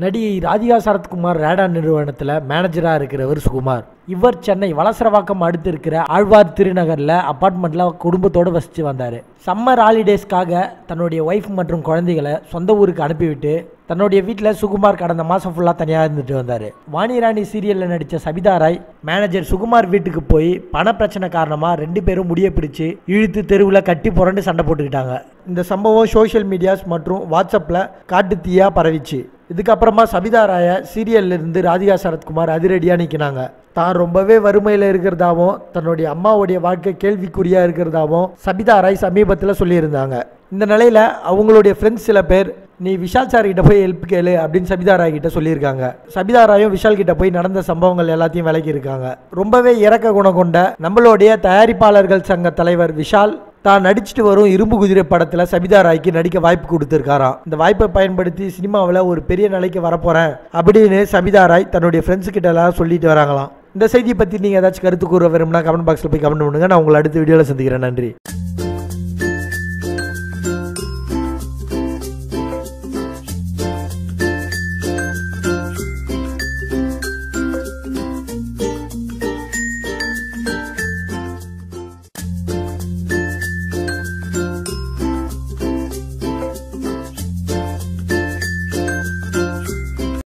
நடிகை ராதிகா சரத்குமார் ரேடா நிறுவனத்தில் மேனேஜராக இருக்கிறவர் சுகுமார். இவர் சென்னை வலசரவாக்கம் அடுத்து இருக்கிற ஆழ்வார் திருநகரில் அப்பார்ட்மெண்ட்டில் குடும்பத்தோடு வசித்து வந்தார். சம்மர் ஹாலிடேஸ்க்காக தன்னுடைய ஒய்ஃப் மற்றும் குழந்தைகளை சொந்த ஊருக்கு அனுப்பிவிட்டு தன்னுடைய வீட்டில் சுகுமார் கடந்த மாதம் ஃபுல்லாக தனியாக இருந்துட்டு வந்தார். வாணிராணி சீரியலில் நடித்த சபிதா ராய் மேனேஜர் சுகுமார் வீட்டுக்கு போய் பண பிரச்சனை காரணமாக 2 பேரும் முடிய பிடிச்சு இழுத்து தெருவில் கட்டி புரண்டு சண்டை போட்டுக்கிட்டாங்க. இந்த சம்பவம் சோஷியல் மீடியாஸ் மற்றும் வாட்ஸ்அப்பில் காட்டு தீயா பரவிச்சு. இதுக்கப்புறமா சபிதா ராயை சீரியல்லிருந்து ராதிகா சரத்குமார் அதிரடியாக நீக்கினாங்க. தான் ரொம்பவே வறுமையில் இருக்கிறதாவும் தன்னுடைய அம்மாவுடைய வாழ்க்கை கேள்விக்குறியாக இருக்கிறதாவும் சபிதா ராய் சமீபத்தில் சொல்லியிருந்தாங்க. இந்த நிலையில் அவங்களுடைய ஃப்ரெண்ட்ஸ் சில பேர் நீ விஷால் சார் கிட்ட போய் ஹெல்ப் கேளு அப்படின்னு சபிதா ராய் கிட்ட சொல்லியிருக்காங்க. சபிதா ராயும் விஷால் கிட்ட போய் நடந்த சம்பவங்கள் எல்லாத்தையும் விளக்கி இருக்காங்க. ரொம்பவே இறக்க குணம் கொண்ட நம்மளுடைய தயாரிப்பாளர்கள் சங்க தலைவர் விஷால் தான் நடிச்சுட்டு வரும் இரும்பு குதிரை படத்தில் சபிதா ராய்க்கு நடிக்க வாய்ப்பு கொடுத்துருக்காராம். இந்த வாய்ப்பை பயன்படுத்தி சினிமாவில் ஒரு பெரிய நிலைக்கு வரப்போகிறேன் அப்படின்னு சபிதா ராய் தன்னுடைய ஃப்ரெண்ட்ஸ் கிட்ட எல்லாம் சொல்லிட்டு வராங்களாம். இந்த செய்தியை பற்றி நீங்கள் ஏதாச்சும் கருத்து கூற விரும்பினா கமெண்ட் பாக்ஸில் போய் கமெண்ட் பண்ணுங்கள். நான் உங்களை அடுத்த வீடியோவில் சந்திக்கிறேன். நன்றி.